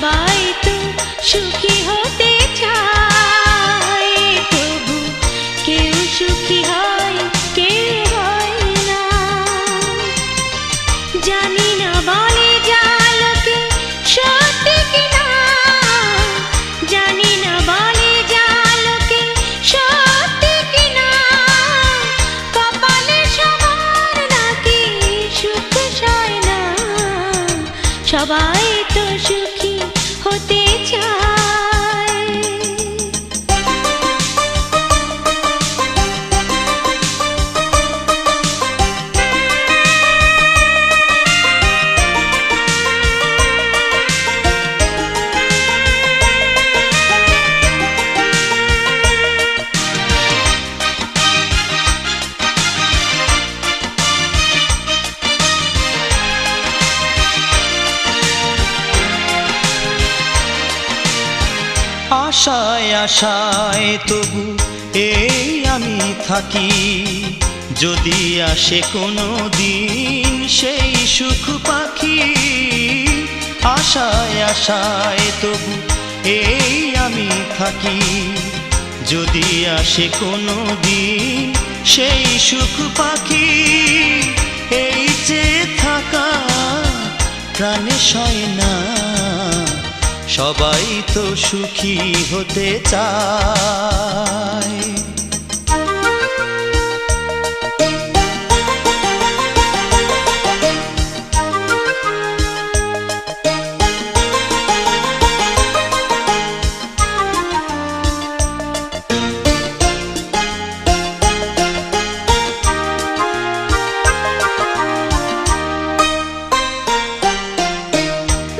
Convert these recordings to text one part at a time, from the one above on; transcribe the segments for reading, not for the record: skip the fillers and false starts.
সবাই তো সুখী হতে চায়, তবু কেউ সুখী হয় কেউ হয় না। জানি না বলে যা লোকে সত্যি কিনা, জানি না বলে যা লোকে সত্যি কিনা, কপালে সবার নাকি সুখ সয় না। সবাই তো সুখী হতে চায়। আশায় আশায় তবু এই আমি থাকি, যদি আসে কোনো দিন সেই সুখ পাখি। আশায় আশায় তবু এই আমি থাকি, যদি আসে কোনো দিন সেই সুখ পাখি। এই যে থাকা প্রাণে সয় না, সবাই তো সুখী হতে চায়।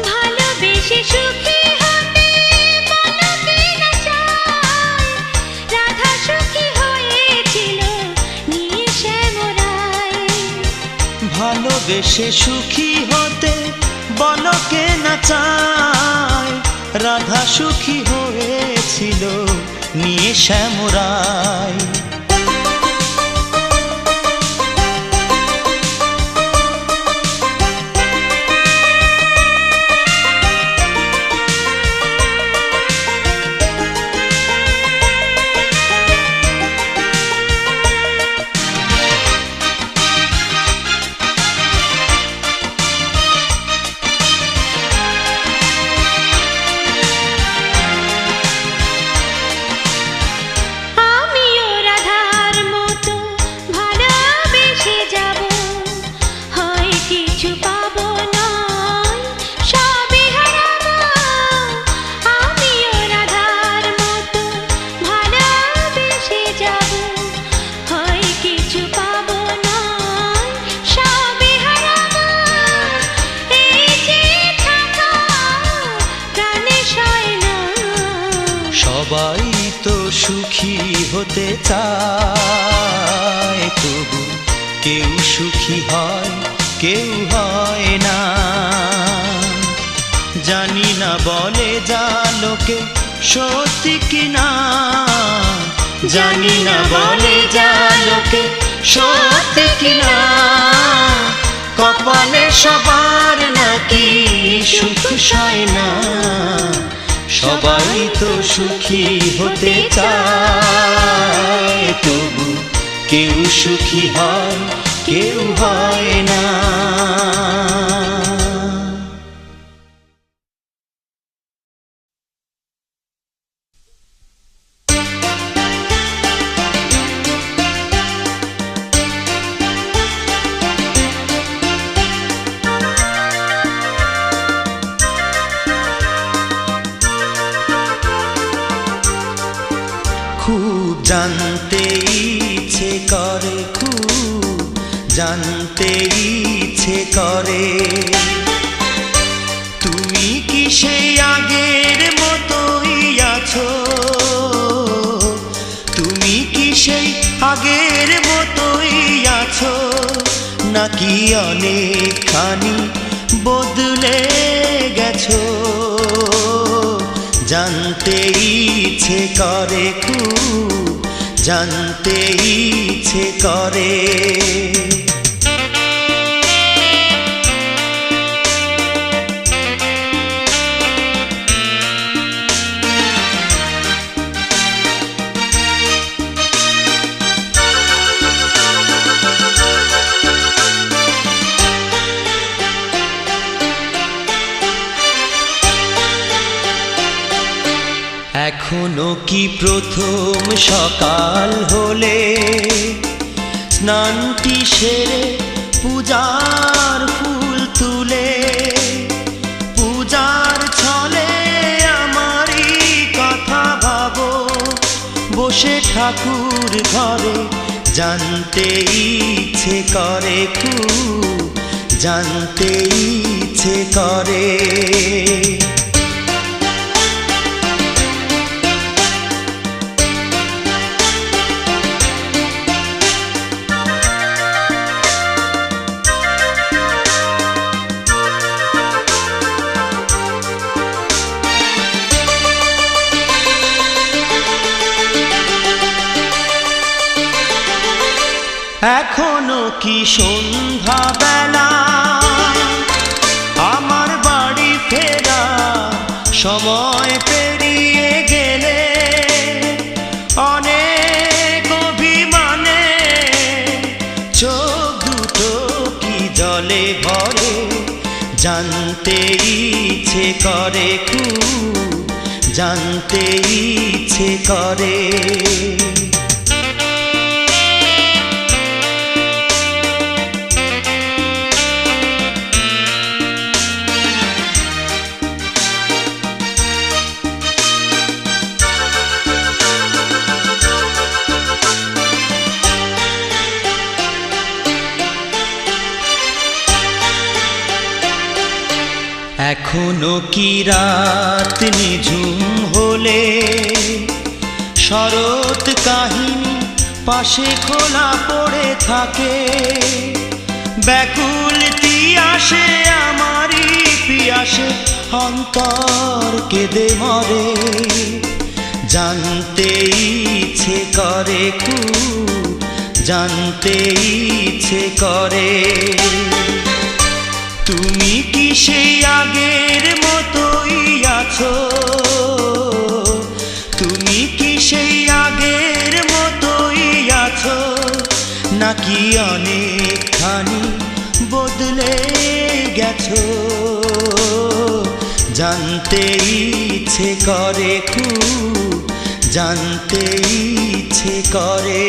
ভালোবেসে সুখী হতে বলকে না চায়, রাধা সুখী হয়েছিল নিয়ে শ্যামরায়। ভালোবেসে সুখী হতে বলকে না চায়, রাধা সুখী হয়েছিল নিয়ে শ্যামরায়। আমিও রাধার মতো ভালোবেসে যাব, হয় কিছু পাবো নয় সবই হারাবো। আমিও রাধার মতো ভালোবেসে যাব, হয় কিছু পাবো নয় সবই হারাবো। এই যে থাকা প্রাণে সয় না, সবাই তো সুখী হতে চায়, তবু কেউ সুখী হয় কেউ হয় না। জানি না বলে যা লোকে সত্যি কিনা, জানি না বলে যা লোকে সত্যি কিনা, কপালে সবার নাকি সুখ সয় না। সবাই তো সুখী হতে চায়, তবু কেউ সুখী হয় কেউ হয় না। খুব জানতে ইচ্ছে করে, খুব জানতে ইচ্ছে করে, তুমি কি সেই আগের মতোই আছো? তুমি কি সেই আগের মতোই আছো, নাকি অনেকখানি বদলে গেছো? জানতে ইচ্ছে করে, খুব জানতে ইচ্ছে করে। এখনো কি প্রথম সকাল হলে স্নানটি সেরে পূজার ফুল তুলে পূজার ছলে আমারই কথা ভাবো বসে ঠাকুর ঘরে জানতে ইচ্ছে করে খুব জানতে ইচ্ছে করে এখনো কি সন্ধ্যা বেলা আমার বাড়ি ফেরা সময় পেরিয়ে গেলে অনেক অভিমানে চোখ দুটো কি জলে ভরে জানতে ইচ্ছে করে খুব জানতে ইচ্ছে করে এখনো কি রাত নিঝুম হলে শরৎ কাহিনী পাশে খোলা পড়ে থাকে ব্যাকুল তিয়াসে আমারই পিয়াসে অন্তর কেঁদে মরে জানতে ইচ্ছে করে খুব জানতে ইচ্ছে করে তুমি কি সেই আগের মতোই আছো তুমি কি সেই আগের মতোই আছো নাকি অনেকখানি বদলে গেছো জানতে ইচ্ছে করে খুব জানতে ইচ্ছে করে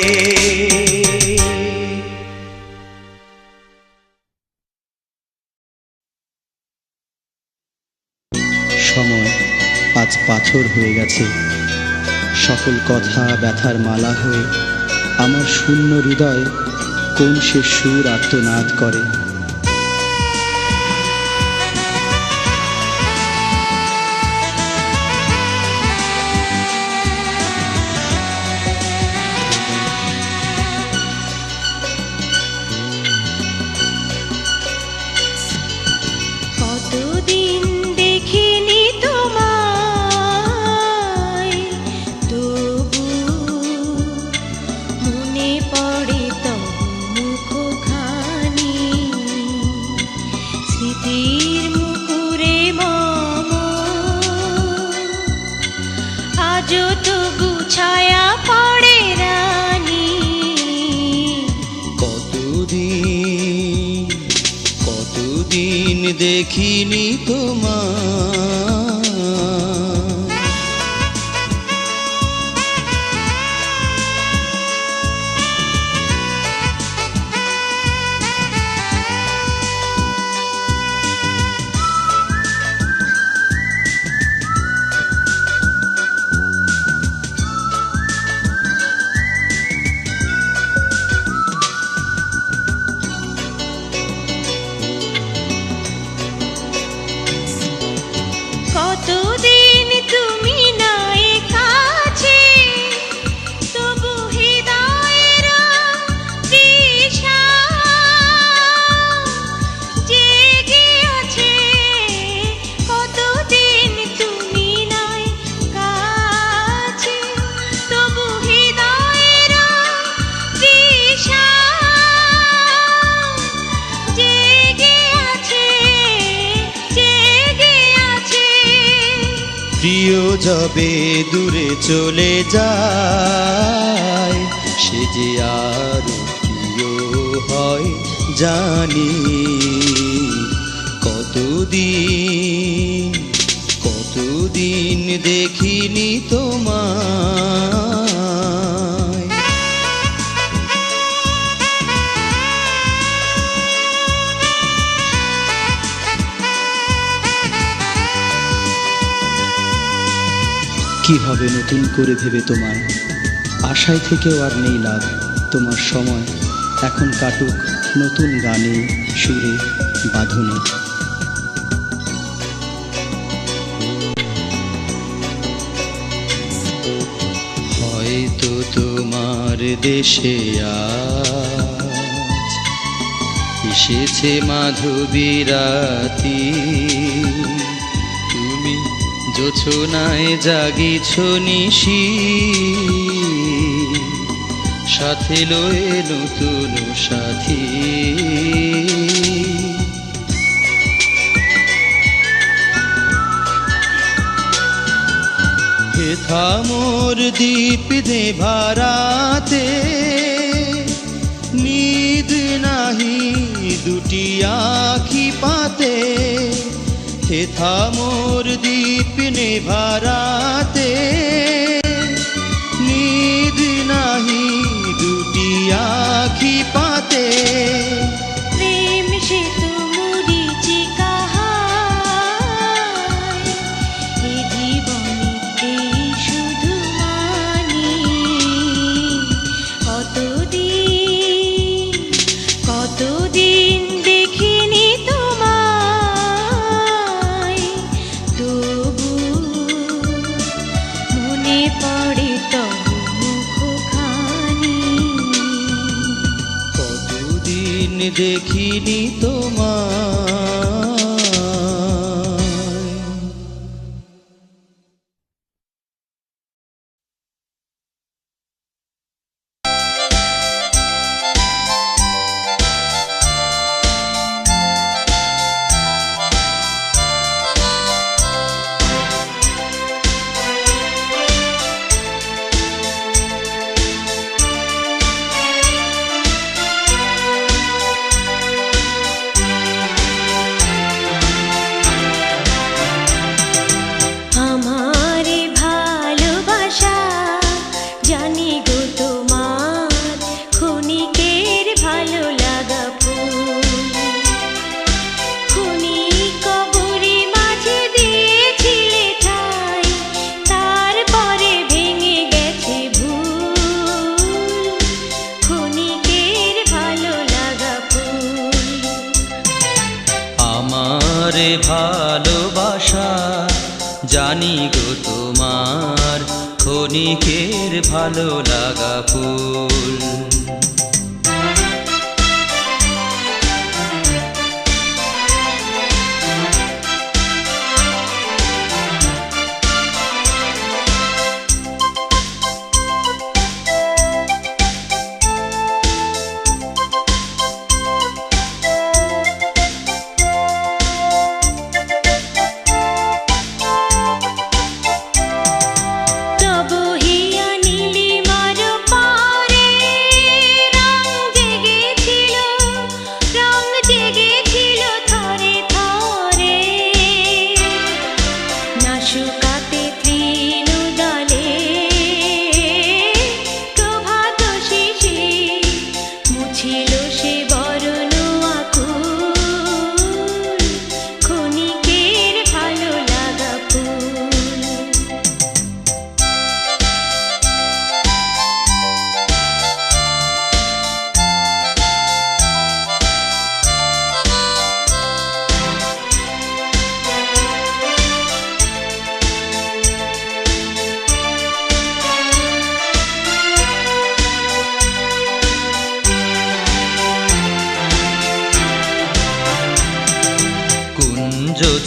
সময় আজ পাথর হয়ে গেছে সকল কথা ব্যথার মালা হয়ে আমার শূন্য হৃদয় কোন সে সুর আর্তনাদ করে কতদিন দেখিনি তোমায় তবু মনে পড়ে তব মুখখানি স্মৃতির মুকুরে মম আজও তবু ছায়া পড়ে রানী কতদিন দেখিনি তোমার কতদিন তুমি নাই কাছে তবু হৃদয়ের তৃষা জেগে আছে কতদিন তুমি নাই কাছে তবু হৃদয়ের তৃষা জেগে আছে জেগে আছে প্রিয় যবে দূরে চলে যায় সে যে আর প্রিয় হয় জানি কতদিন বহুদিন দেখিনি তোমায়। কি হবে নতুন করে ভেবে তোমায়, আশায় থেকেও আর নেই লাভ। তোমার সময় এখন কাটুক নতুন গানে, সুরে, বাঁধনে। হয়তো তোমার দেশে আজ এসেছে মাধবী রাতি, তুমি জোছনায় জাগিছ নিশি, সাথে লয়ে নতুন সাথী। হেথা মোর দীপ নেভারাতে, নিদ নাহি দুটি আখি পাতে। হেথা মোর দীপ নেভারাতে, নিদ নাহি দুটি আখি পাতে। প্রেম সেতু মরীচিকা হায়, এ জীবনে এই শুধু মানি। কতদিন দেখিনি তোমায়, তবু মনে পড়ে তব মুখখানি। কতদিন দেখিনি তোমায়। ভালোবাসা জানি গো তোমার, ক্ষণিকের ভালো লাগা ফুল।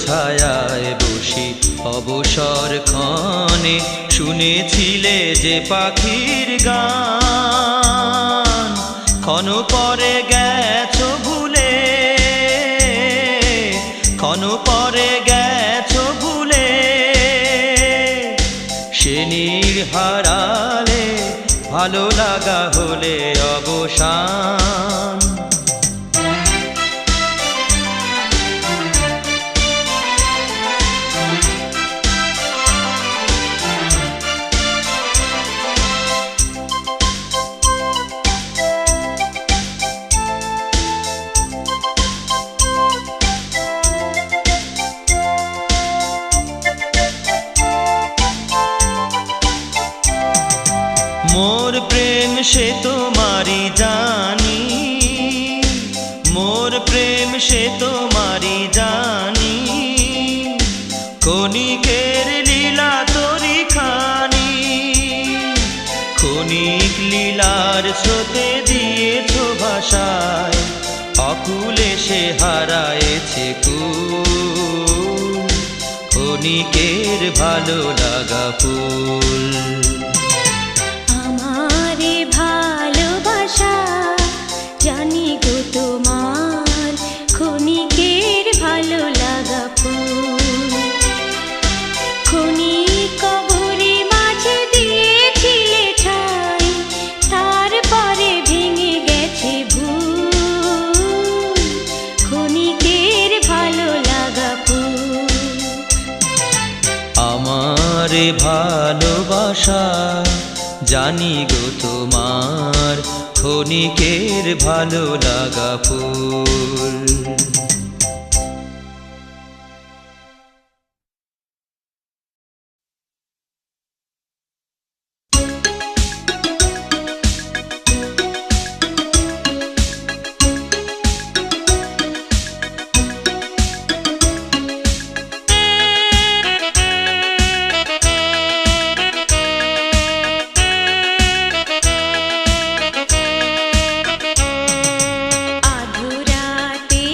ছায়ায় বসি অবসর ক্ষণে, শুনেছিলে যে পাখির গান, ক্ষণ পরে গেছো ভুলে, ক্ষণ পরে গেছো ভুলে। সে নীড় হারালে ভালো লাগা হলে অবসান। সে তোমারই জানি, মোর প্রেম সে তোমারই জানি, ক্ষণিকের লীলা তরি খানি, ক্ষণিক লীলার স্রোতে দিয়েছ ভাষায়, অকুলে সে হারায়েছে কুল, ক্ষণিকের ভালো লাগা ফুল। আমারে ভালোবাসা জানি গো তোমার, ক্ষণিকের ভালো লাগা ফুল। ক্ষণিক কবরে মাঝে দিয়েছিলে ঠাই, তারপরে ভেঙে গেছে ভুল, ক্ষণিকের ভালো লাগা ফুল। আমারে ভালোবাসা জানি গো তোমার, ক্ষণিকের ভালো লাগা ফুল। আধুরাতে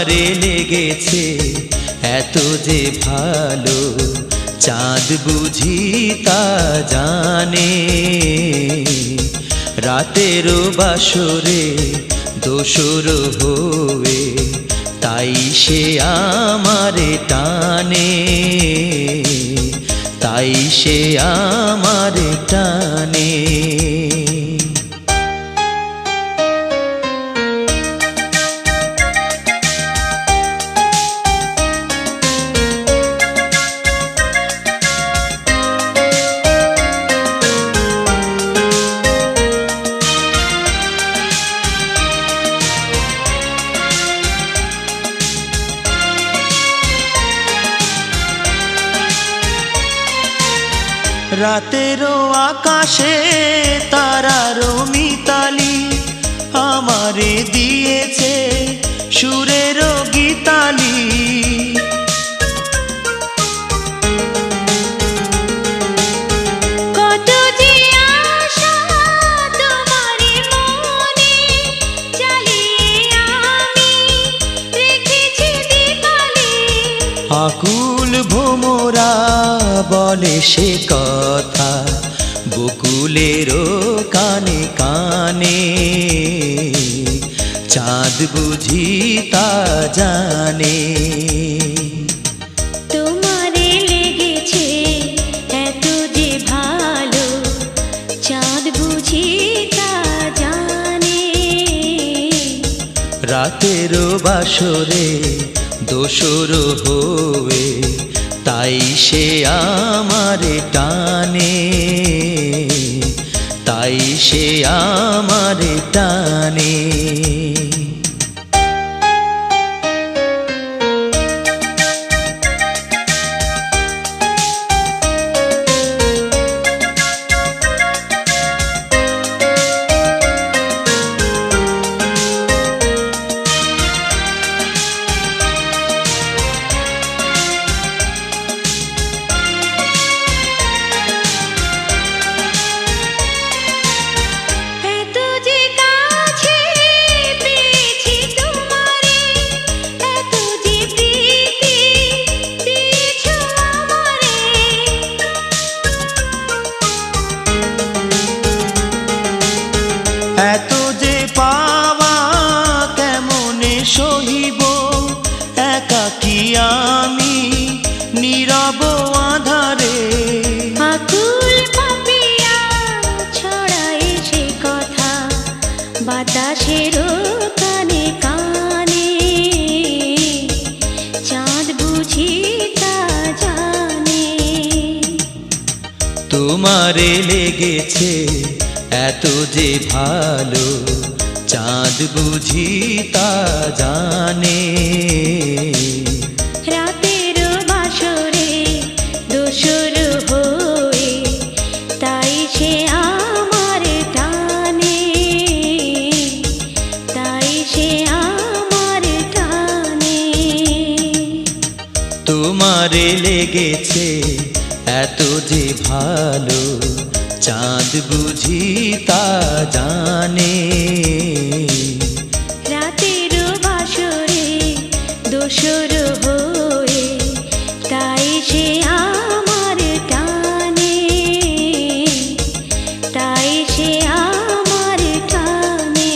তোমারে লেগেছে এত যে ভালো, চাঁদ বুঝি তা জানে। রাতেরও বাসরে দোসর হয়ে তাই সে আমারে টানে, তাই সে আমারে টানে। রাতেরও আকাশে তারারও মিতালি আমারে দিয়েছে সুরেরও গীতালি। কত যে আশা তোমারই মনে জ্বালিয়ে আমি রেখেছি দীপালি। আকুল ভোমরা বলে সে কথা বকুলেরও কানে কানে, চাঁদ বুঝি তা জানে। তোমারে লেগেছে এত যে ভালো, চাঁদ বুঝি তা জানে। রাতেরও বাসরে দোসর হয়ে তাই সে আমারে টানে, তাই সে আমারে টানে। এত যে কাছে পেয়েছি তোমারে, এত যে প্রীতি দিয়েছো আমারে। এত যে পাওয়া কেমনে সহিব, একাকী আমি নীরব আধারে। আকুল পাপিয়া ছড়ায় সে কথা বাতাসের কানে কানে, চাঁদ বুঝি তা জানে। তোমারে লেগেছে এত যে ভালো, চাঁদ বুঝি তা জানে। রাতের বাসরে দোসর হয়ে তাই সে আমার টানে, তাই সে আমার টানে। তোমারে লেগেছে এত যে ভালো, চাঁদ বুঝি তা জানে। রাতের বাসরে দোসর হয়ে তাই সে আমার টানে, তাই সে আমার টানে।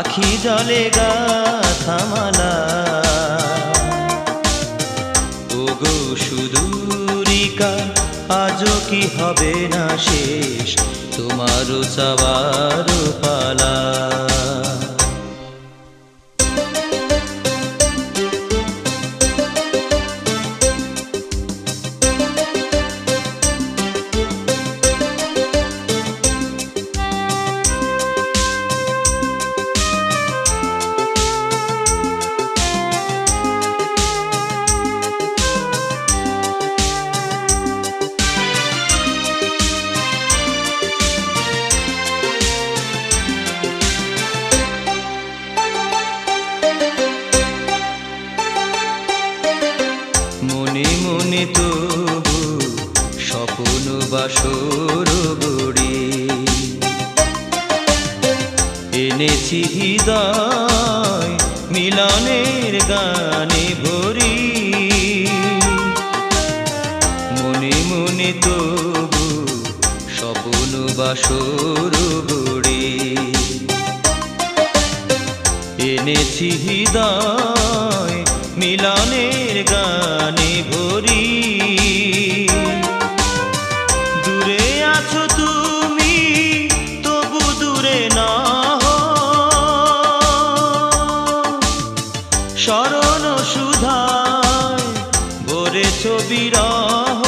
আখি জলে গাথা মালা। ওগো সুদূরিকা আজও কি হবে না শেষ তোমারও চাওয়ার পালা। মনে মনে তবু স্বপ্ন বাসর গড়ি এনেছি হৃদয় মিলনের গানে ভরি। মনে মনে তবু স্বপ্ন বাসর গড়ি এনেছি হৃদয় মিলনের গানে ভরি। দূরে আছো তুমি তবু দূরে না হো, স্মরণ সুধায় ভরেছ বিরহ।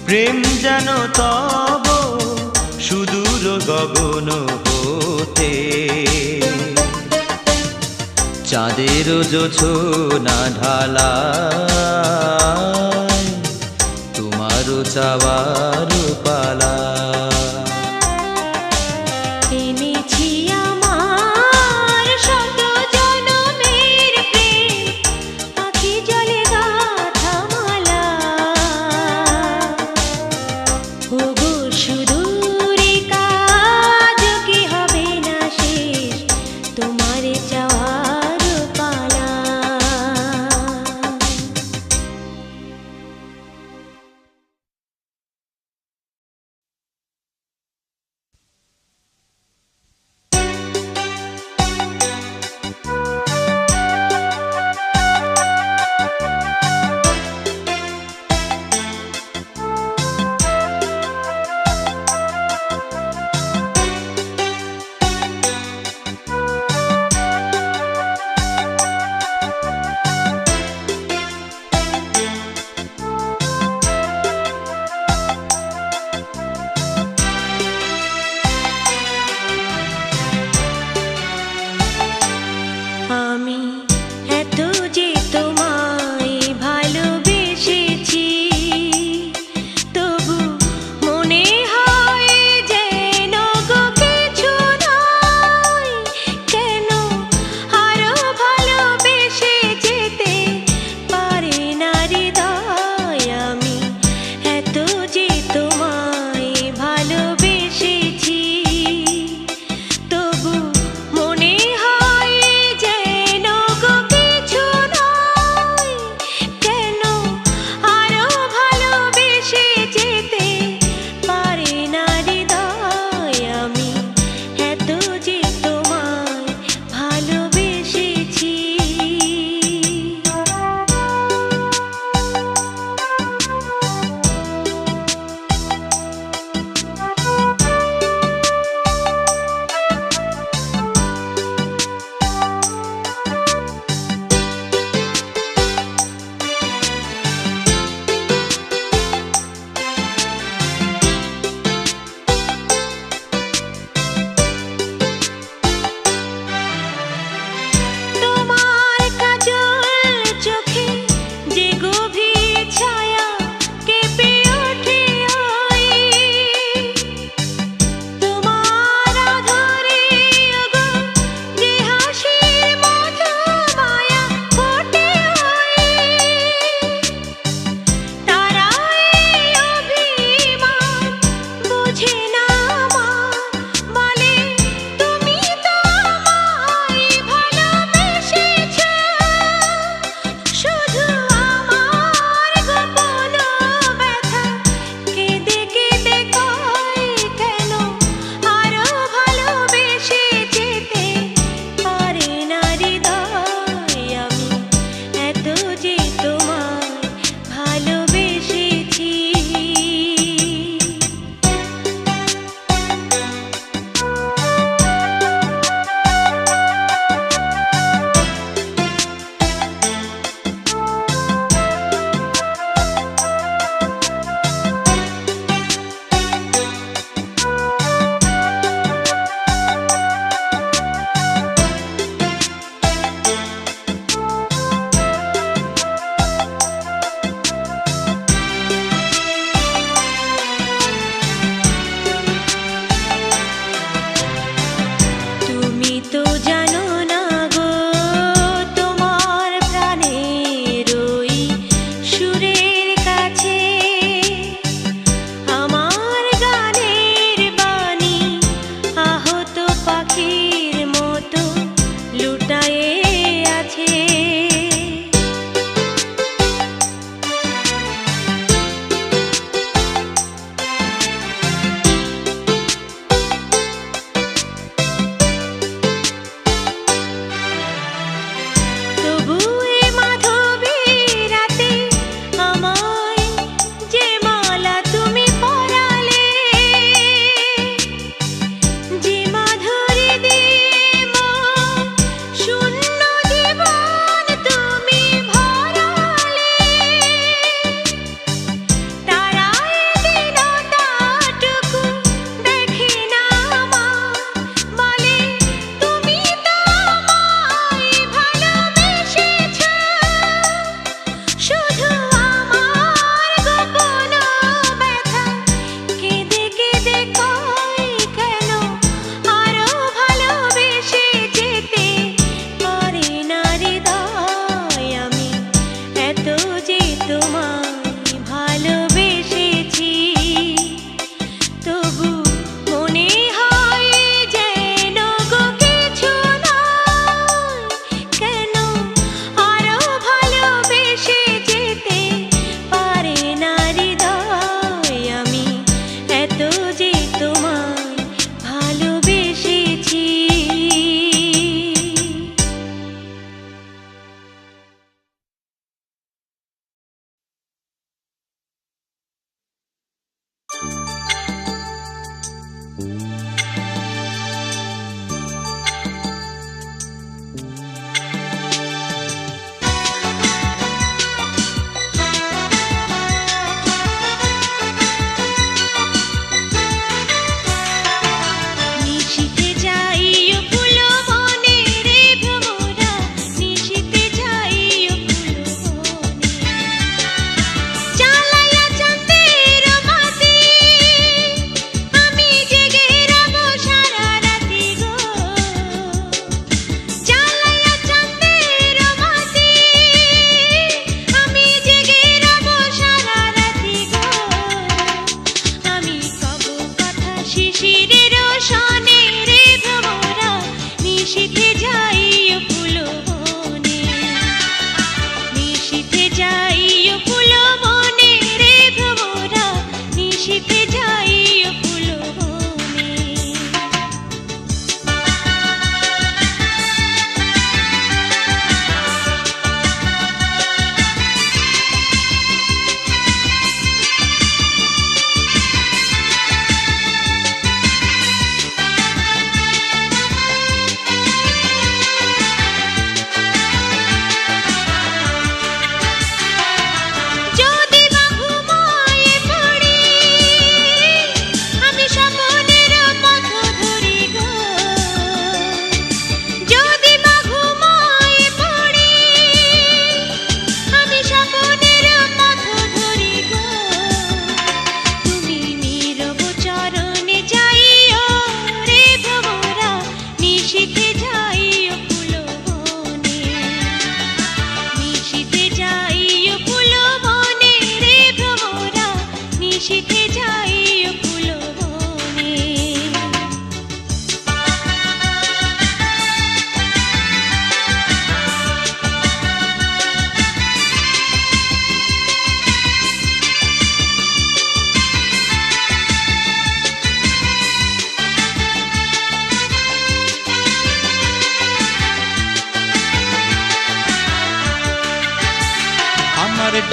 প্রেম যেন তব সুদূর গগন হতে, চাঁদের জোছনা ঢালা তোমারও চাওয়ার পালা।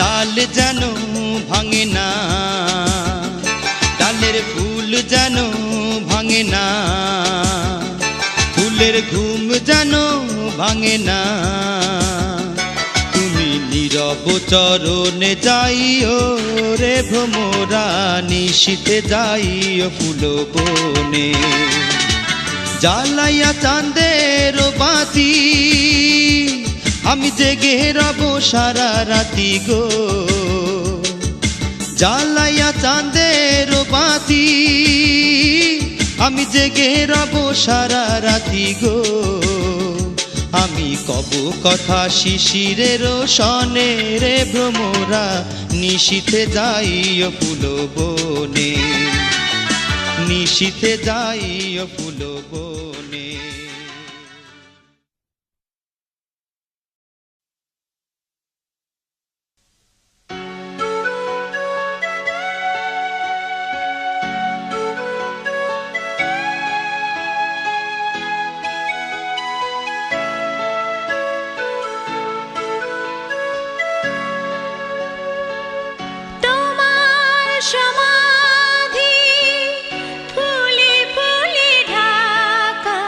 ডাল যেন ভাঙে না, ডালের ফুল যেন ভাঙে না, ফুলের ঘুম যেন ভাঙে না। তুমি নীরব চরণে যাইও রে ভ্রমরা, নিশীথে যাইও ফুল বনে। জ্বালাইয়া চাঁদের বাতি আমি জেগে রব সারা রাতি গো। জ্বালাইয়া চাঁদের বাতি আমি জেগে রব সারা রাতি গো। আমি কব কথা শিশিরের সনে রে ভ্রমরা, নিশীথে যাইও ফুল বনে, নিশীথে যাইও ফুল বনে। সমাধি ফুলে ফুলে ঢাকা,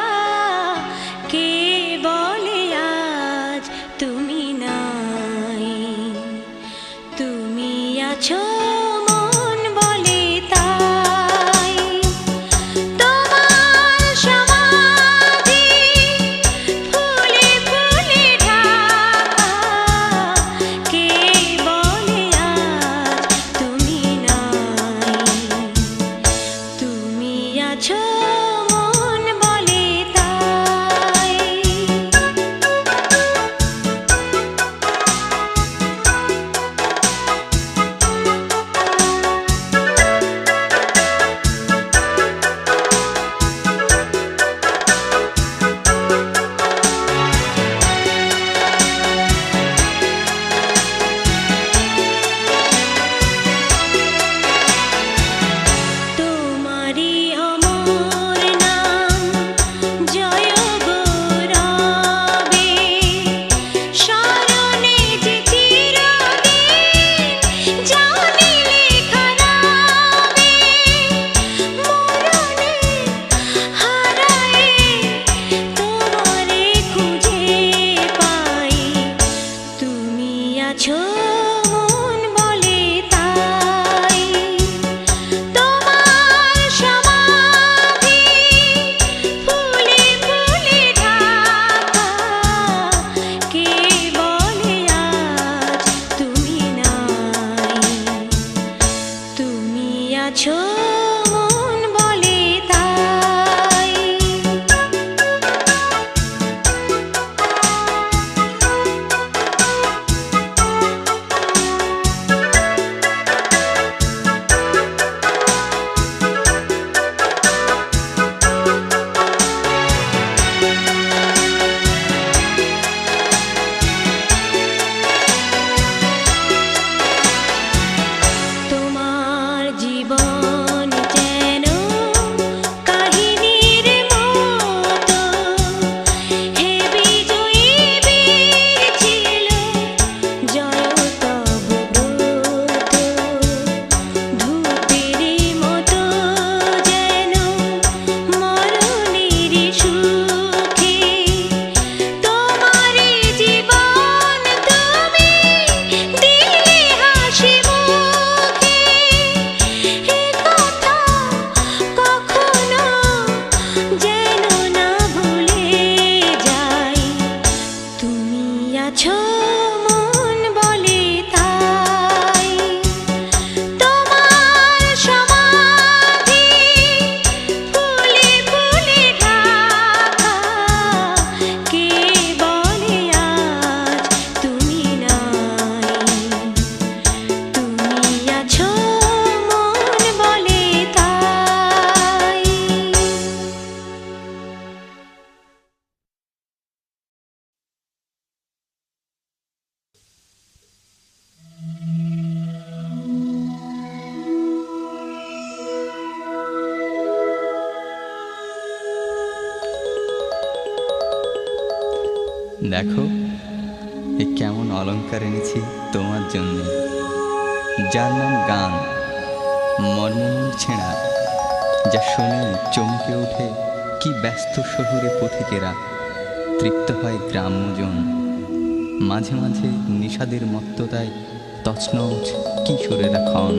দেখো এ কেমন অলংকার এনেছি তোমার জন্য, যার নাম গান। মর্মমূল ছেঁড়া, যা শুনে চমকে ওঠে কি ব্যস্ত শহুরে পথিকেরা, তৃপ্ত হয় গ্রাম্যজন। মাঝে মাঝে নিষাদের মত্ততায় তছনছ কিশোরেরা ক্ষণ।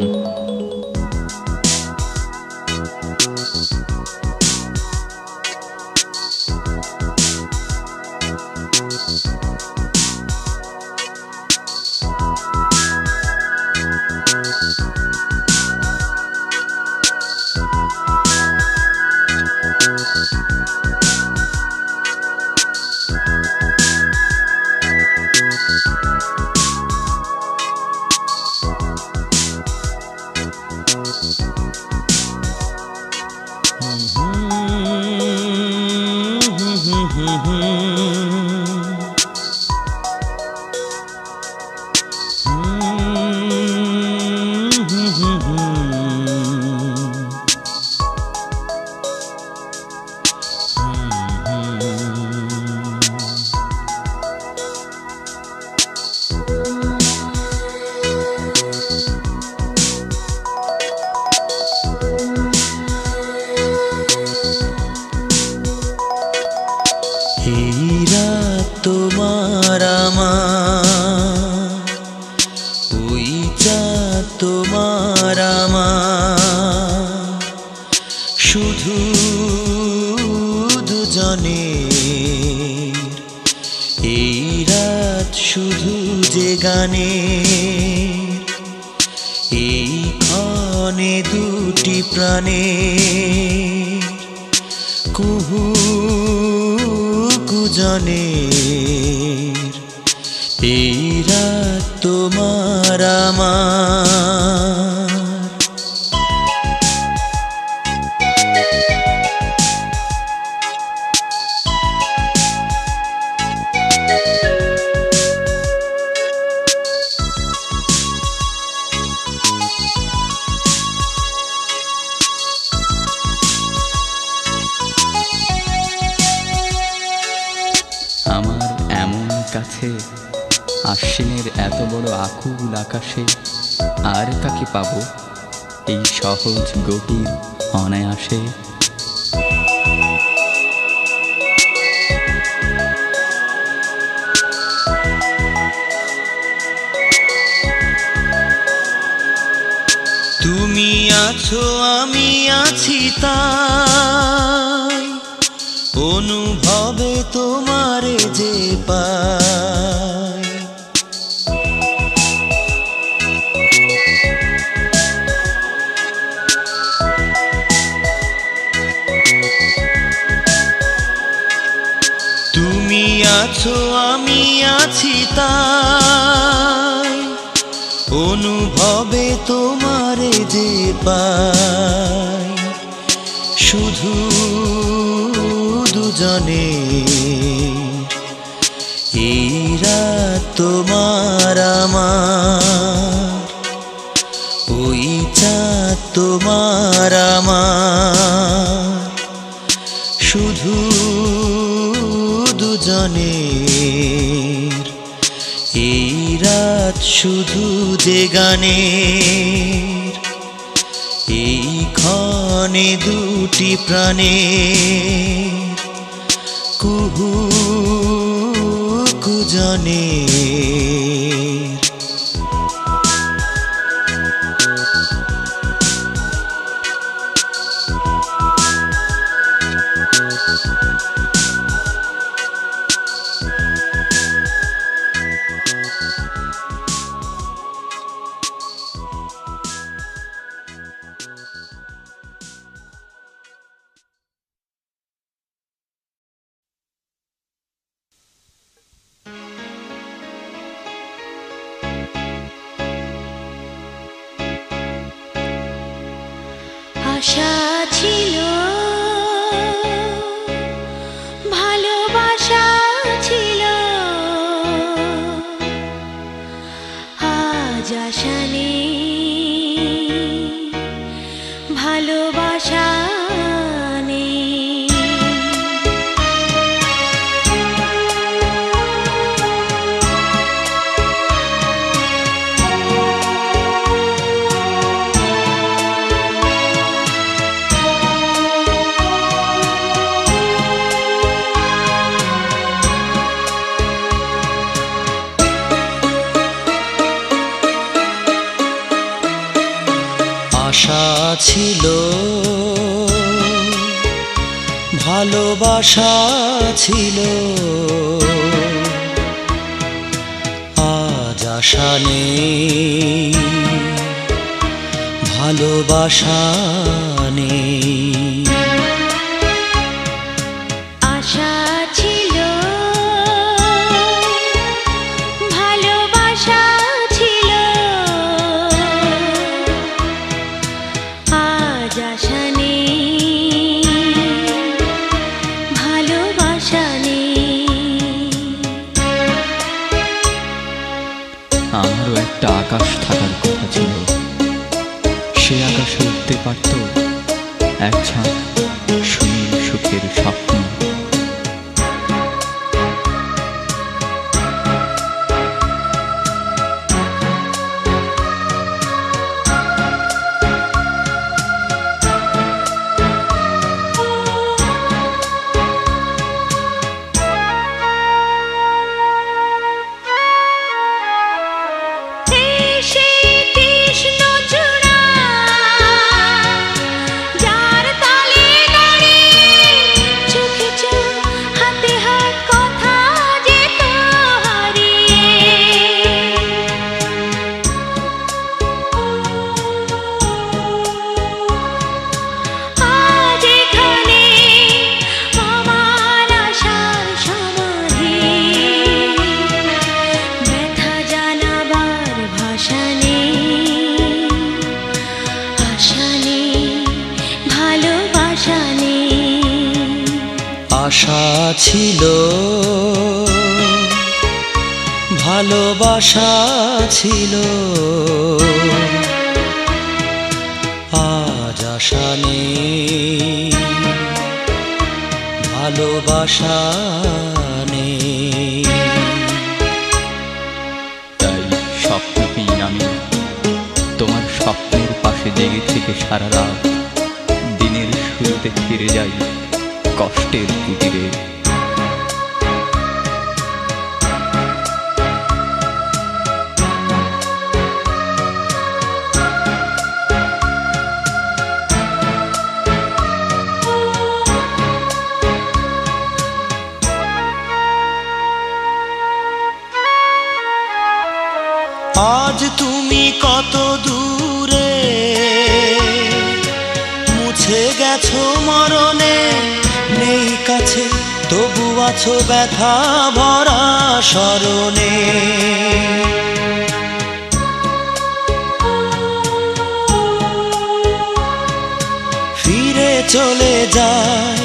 এই রাত তোমার আমার, ওই চাঁদ তোমার আমার, শুধু দুজনের। এই রাত শুধু যে গানের, এই ক্ষণে দুটি প্রাণের কুহু কুজনের। এই রাত তোমার আমার। আমার এমন কাছে আশ্বিনের এত বড় আকুল আকাশে আর কাকে পাবো এই সহজ গভীর অনায়াসে। তুমি আছো আমি আছি তাই, অনুভবে তোমারে যে পাই। তুমি আছো আমি আছি তাই, অনুভবে তোমারে যে পাই। শুধু দুজনে এই রাত তোমার আমার, ওই চাঁদ তোমার আমার, শুধু দুজনের। এই রাত শুধু যে গানের, এই ক্ষণে দুটি প্রাণের কুহু কুজনের। আশা ছিল, ভালোবাসা ছিল, আজ আশা নেই, ভালোবাসা নেই। আশা ছিল, ভালোবাসা ছিল, আজ আশা নেই, ভালোবাসা নেই। আশা ছিল, ভালোবাসা ছিল, আজ আশা নেই, ভালোবাসা নেই। আমারও একটা আকাশ থাকার কথা ছিল, সে আকাশে উঠতে পারত এক ঝাঁক সুনীল সুখের স্বপ্ন। আশা ছিল, ভালোবাসা ছিল, আজ আশা নেই, ভালোবাসা নেই। তাই স্বপ্নহীন আমি তোমার স্বপ্নের পাশে জেগে থেকে সারা রাত, দিনের শুরুতে ফিরে যাই কষ্টের কুটিরে। আজ তুমি কত দূরে, মুছে গেছো মরণে, নেই কাছে তবু আছো ব্যথা ভরা স্মরণে। ফিরে চলে যায়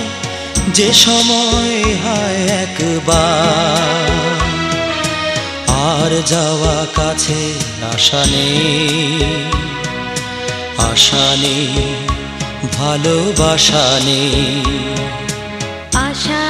যে সময় হয় একবার, আর যাওয়া কাছে আশা নেই, আশা নেই, ভালোবাসা নেই। আশা